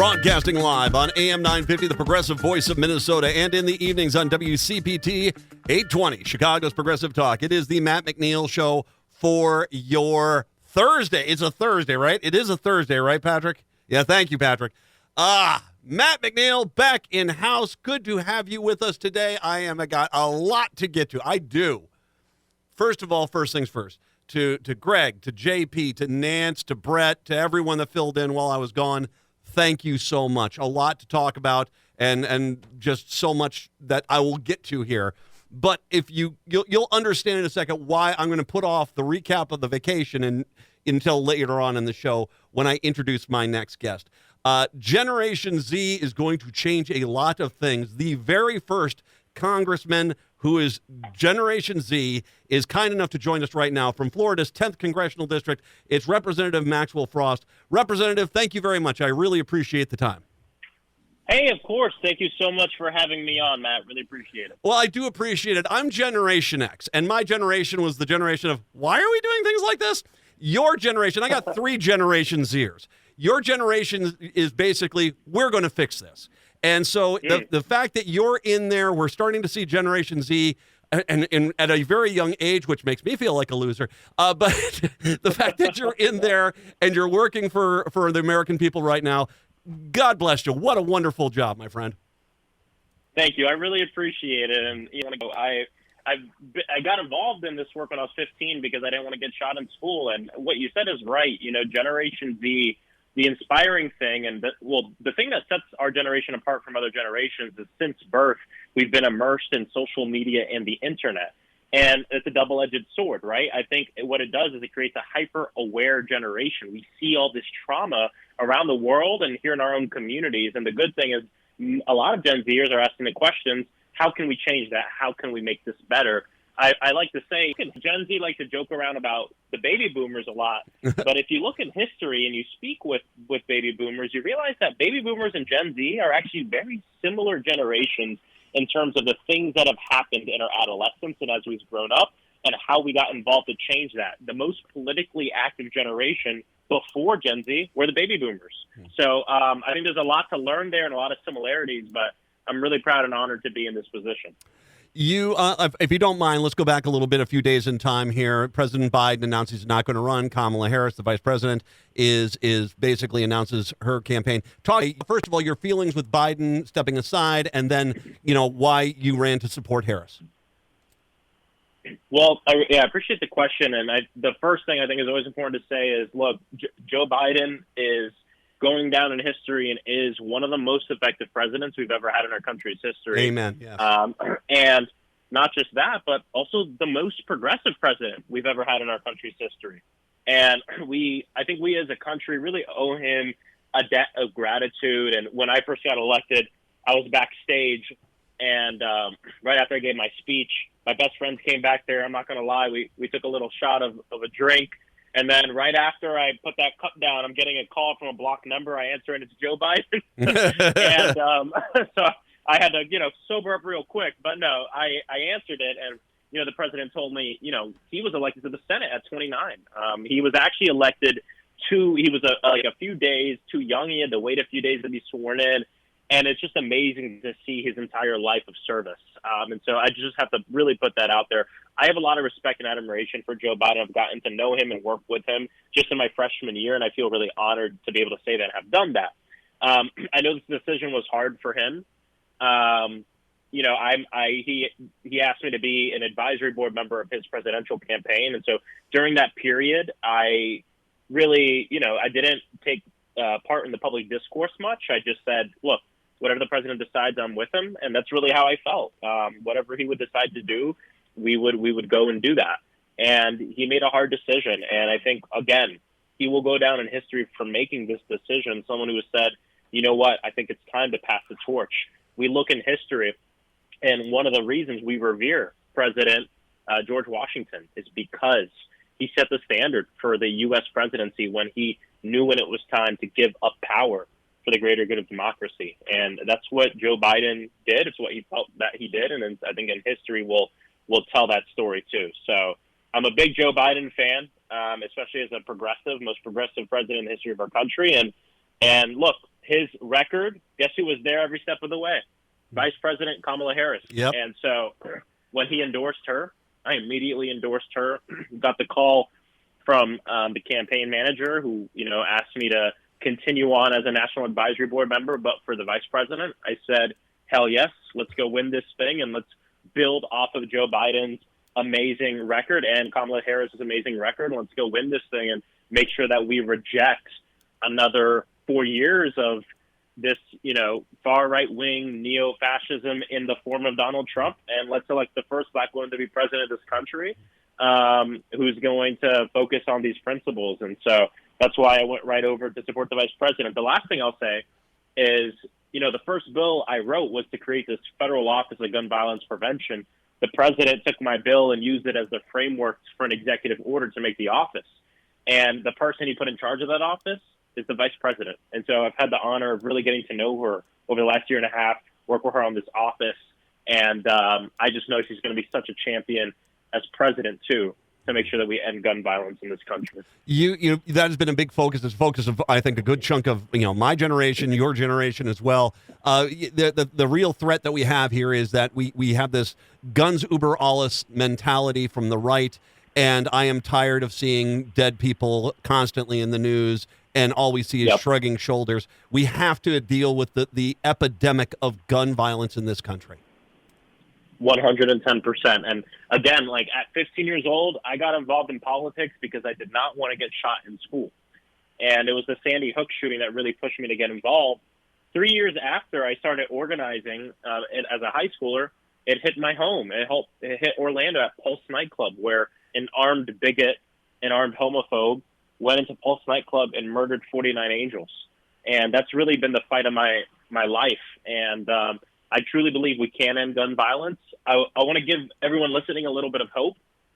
Broadcasting live on AM 950, the progressive voice of Minnesota, and in the evenings on WCPT 820, Chicago's Progressive Talk. It is the Matt McNeil Show for your Thursday. It's a Thursday, right? It is a Thursday, right, Patrick? Yeah, thank you, Patrick. Matt McNeil back in-house. Good to have you with us today. I got a lot to get to. I do. First of all, first things first. To Greg, to JP, to Nance, to Brett, to everyone that filled in while I was gone, thank you so much. A lot to talk about and just so much that I will get to here. But if you'll understand in a second why I'm going to put off the recap of the vacation until later on in the show when I introduce my next guest. Generation Z is going to change a lot of things. The very first congressman who is Generation Z is kind enough to join us right now from Florida's 10th Congressional District. It's Representative Maxwell Frost. Representative, thank you very much. I really appreciate the time. Hey, of course. Thank you so much for having me on, Matt. Really appreciate it. Well, I do appreciate it. I'm Generation X, and my generation was the generation of, why are we doing things like this? Your generation, I got 3 Generation Zers. Your generation is basically, we're going to fix this. And so the fact that you're in there, we're starting to see Generation Z and at a very young age, which makes me feel like a loser. But the fact that you're in there and you're working for the American people right now, God bless you. What a wonderful job, my friend. Thank you. I really appreciate it. And I got involved in this work when I was 15 because I didn't want to get shot in school. And what you said is right. Generation Z, the inspiring thing, and the thing that sets our generation apart from other generations is since birth, we've been immersed in social media and the internet. And it's a double-edged sword, right? I think what it does is it creates a hyper-aware generation. We see all this trauma around the world and here in our own communities. And the good thing is a lot of Gen Zers are asking the questions, how can we change that? How can we make this better? I like to say, Gen Z like to joke around about the baby boomers a lot. But if you look in history and you speak with baby boomers, you realize that baby boomers and Gen Z are actually very similar generations in terms of the things that have happened in our adolescence and as we've grown up and how we got involved to change that. The most politically active generation before Gen Z were the baby boomers. So I think there's a lot to learn there and a lot of similarities, but I'm really proud and honored to be in this position. You, if you don't mind, let's go back a few days in time here. President Biden announced he's not going to run. Kamala Harris, the vice president, is basically announces her campaign. Talk, first of all, your feelings with Biden stepping aside, and then, why you ran to support Harris. Well, I appreciate the question. And the first thing I think is always important to say is, look, Joe Biden is going down in history and is one of the most effective presidents we've ever had in our country's history. Amen. Yes. And not just that, but also the most progressive president we've ever had in our country's history. And I think we as a country really owe him a debt of gratitude. And when I first got elected, I was backstage, and right after I gave my speech, my best friends came back there. I'm not going to lie. We took a little shot of a drink. And then right after I put that cup down, I'm getting a call from a blocked number. I answer, and it's Joe Biden. And so I had to, sober up real quick. But no, I answered it. And, the president told me, he was elected to the Senate at 29. He was actually elected he was a few days too young. He had to wait a few days to be sworn in. And it's just amazing to see his entire life of service. And so I just have to really put that out there. I have a lot of respect and admiration for Joe Biden. I've gotten to know him and work with him just in my freshman year, and I feel really honored to be able to say that I've done that. I know this decision was hard for him. He asked me to be an advisory board member of his presidential campaign. And so during that period, I really, I didn't take part in the public discourse much. I just said, look, whatever the president decides, I'm with him. And that's really how I felt. Whatever he would decide to do, we would go and do that. And he made a hard decision. And I think, again, he will go down in history for making this decision. Someone who has said, you know what, I think it's time to pass the torch. We look in history, and one of the reasons we revere President George Washington is because he set the standard for the U.S. presidency when he knew when it was time to give up power for the greater good of democracy. And that's what Joe Biden did. It's what he felt that he did. And I think in history we'll tell that story too. So I'm a big Joe Biden fan, especially as a most progressive president in the history of our country. And look, his record, guess who was there every step of the way? Vice President Kamala Harris. Yep. And so when he endorsed her, I immediately endorsed her. Got the call from the campaign manager who, asked me to continue on as a National Advisory Board member, but for the vice president, I said, hell yes, let's go win this thing and let's build off of Joe Biden's amazing record and Kamala Harris's amazing record. Let's go win this thing and make sure that we reject another 4 years of this, far right-wing neo-fascism in the form of Donald Trump. And let's elect the first black woman to be president of this country who's going to focus on these principles. And so that's why I went right over to support the vice president. The last thing I'll say is, the first bill I wrote was to create this federal office of gun violence prevention. The president took my bill and used it as the framework for an executive order to make the office. And the person he put in charge of that office is the vice president. And so I've had the honor of really getting to know her over the last year and a half, work with her on this office. And I just know she's going to be such a champion as president, too, to make sure that we end gun violence in this country. You that has been a big focus. It's a focus of, I think, a good chunk of my generation, your generation as well. The real threat that we have here is that we have this guns über alles mentality from the right, and I am tired of seeing dead people constantly in the news, and all we see is shrugging shoulders. We have to deal with the epidemic of gun violence in this country. 110%. And again, like at 15 years old, I got involved in politics because I did not want to get shot in school. And it was the Sandy Hook shooting that really pushed me to get involved. 3 years after I started organizing as a high schooler, it hit my home. It hit Orlando at Pulse nightclub, where an armed bigot, an armed homophobe went into Pulse nightclub and murdered 49 angels. And that's really been the fight of my life. And I truly believe we can end gun violence. I want to give everyone listening a little bit of hope.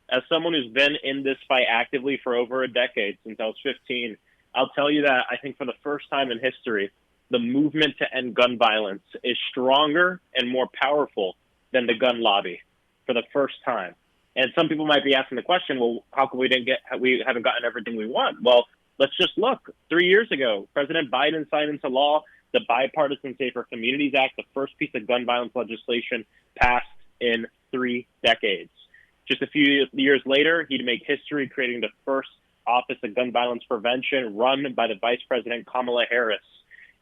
As someone who's been in this fight actively for over a decade, since I was 15, I'll tell you that I think for the first time in history, the movement to end gun violence is stronger and more powerful than the gun lobby for the first time. And some people might be asking the question, well, how come we haven't gotten everything we want? Well, let's just look. 3 years ago, President Biden signed into law the Bipartisan Safer Communities Act, the first piece of gun violence legislation passed in 3 decades. Just a few years later, he'd make history creating the first Office of Gun Violence Prevention run by the Vice President Kamala Harris.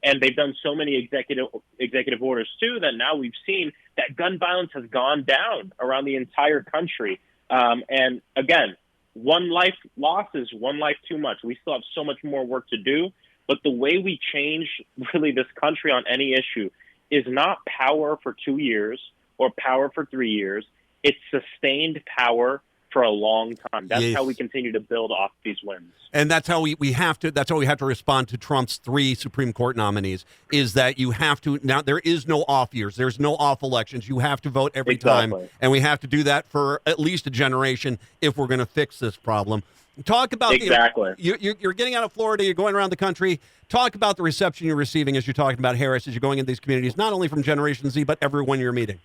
And they've done so many executive orders, too, that now we've seen that gun violence has gone down around the entire country. And again, one life lost is one life too much. We still have so much more work to do. But the way we change really this country on any issue is not power for 2 years or power for 3 years. It's sustained power for a long time. That's how we continue to build off these wins. And that's how we have to respond to Trump's 3 Supreme Court nominees, is that you have to, now there is no off years. There's no off elections. You have to vote every time. And we have to do that for at least a generation if we're going to fix this problem. Talk about you're getting out of Florida, you're going around the country. Talk about the reception you're receiving as you're talking about Harris, as you're going into these communities, not only from Generation Z, but everyone you're meeting.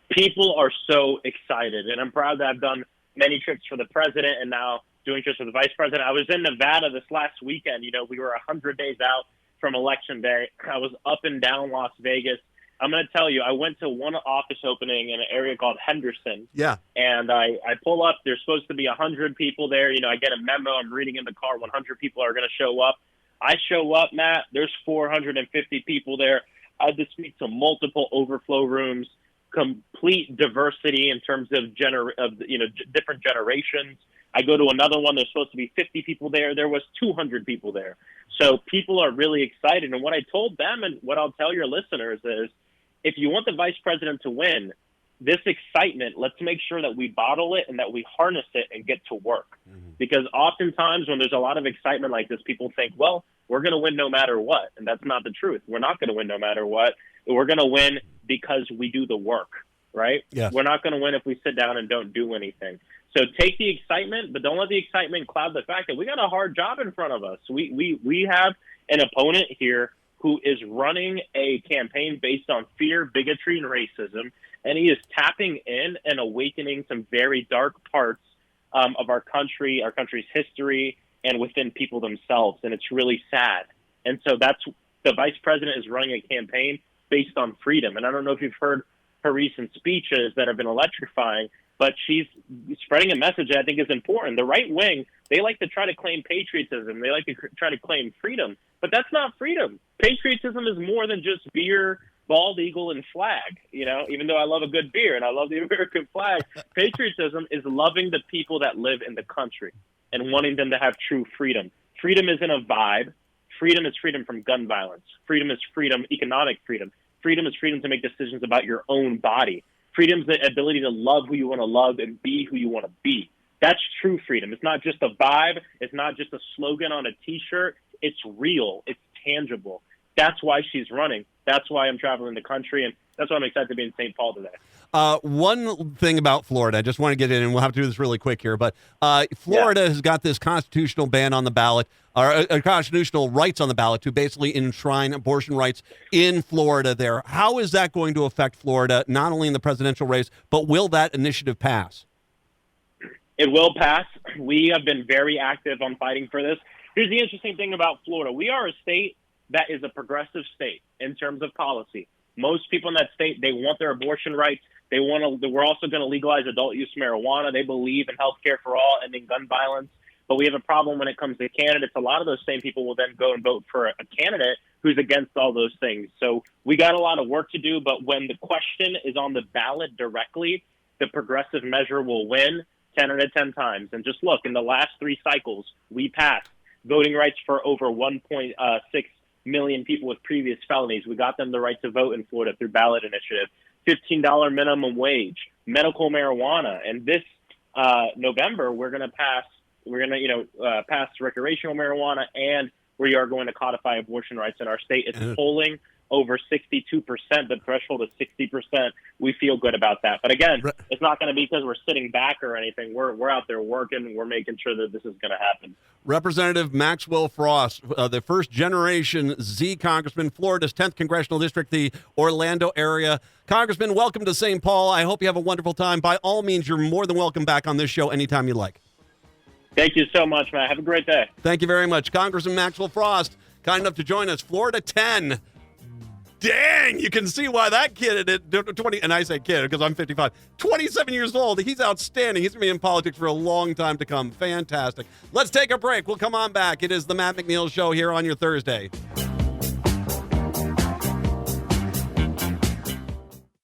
People are so excited, and I'm proud that I've done many trips for the president and now doing trips for the vice president. I was in Nevada this last weekend. We were 100 days out from Election Day. I was up and down Las Vegas. I'm going to tell you, I went to one office opening in an area called Henderson. Yeah. And I pull up. There's supposed to be 100 people there. I get a memo. I'm reading in the car. 100 people are going to show up. I show up, Matt. There's 450 people there. I had to speak to multiple overflow rooms, complete diversity in terms of different generations. I go to another one. There's supposed to be 50 people there. There was 200 people there. So people are really excited. And what I told them and what I'll tell your listeners is, if you want the vice president to win, this excitement, let's make sure that we bottle it and that we harness it and get to work. Mm-hmm. Because oftentimes when there's a lot of excitement like this, people think, well, we're going to win no matter what. And that's not the truth. We're not going to win no matter what. We're going to win because we do the work, right? Yes. We're not going to win if we sit down and don't do anything. So take the excitement, but don't let the excitement cloud the fact that we got a hard job in front of us. We have an opponent here who is running a campaign based on fear, bigotry, and racism, and he is tapping in and awakening some very dark parts of our country, our country's history, and within people themselves. And it's really sad. And so the vice president is running a campaign based on freedom. And I don't know if you've heard her recent speeches that have been electrifying, but she's spreading a message that I think is important. The right wing, they like to try to claim patriotism. They like to try to claim freedom, but that's not freedom. Patriotism is more than just beer, bald eagle, and flag. Even though I love a good beer and I love the American flag, patriotism is loving the people that live in the country and wanting them to have true freedom. Freedom isn't a vibe. Freedom is freedom from gun violence. Freedom is freedom, economic freedom. Freedom is freedom to make decisions about your own body. Freedom is the ability to love who you want to love and be who you want to be. That's true freedom. It's not just a vibe. It's not just a slogan on a T-shirt. It's real. It's tangible. That's why she's running. That's why I'm traveling the country, and that's why I'm excited to be in St. Paul today. One thing about Florida, I just want to get in, and we'll have to do this really quick here, but Florida has got this constitutional ban on the ballot, or constitutional rights on the ballot to basically enshrine abortion rights in Florida there. How is that going to affect Florida, not only in the presidential race, but will that initiative pass? It will pass. We have been very active on fighting for this. Here's the interesting thing about Florida. We are a state that is a progressive state in terms of policy. Most people in that state, they want their abortion rights. We're also going to legalize adult use marijuana. They believe in healthcare for all, ending gun violence. But we have a problem when it comes to candidates. A lot of those same people will then go and vote for a candidate who's against all those things. So we got a lot of work to do. But when the question is on the ballot directly, the progressive measure will win 10 out of 10 times. And just look, in the last 3 cycles, we passed voting rights for over 1.6 million people with previous felonies. We got them the right to vote in Florida through ballot initiative, $15 minimum wage, medical marijuana. And this November, we're going to pass recreational marijuana, and we are going to codify abortion rights in our state. It's polling over 62%. The threshold is 60%. We feel good about that. But again, it's not going to be because we're sitting back or anything. We're out there working. We're making sure that this is going to happen. Representative Maxwell Frost, the first generation Z Congressman, Florida's 10th Congressional District, the Orlando area. Congressman, welcome to St. Paul. I hope you have a wonderful time. By all means, you're more than welcome back on this show anytime you like. Thank you so much, Matt. Have a great day. Thank you very much. Congressman Maxwell Frost, kind enough to join us. Florida 10. Dang, you can see why that kid at 20, and I say kid because I'm 55, 27 years old. He's outstanding. He's going to be in politics for a long time to come. Fantastic. Let's take a break. We'll come on back. It is the Matt McNeil Show here on your Thursday.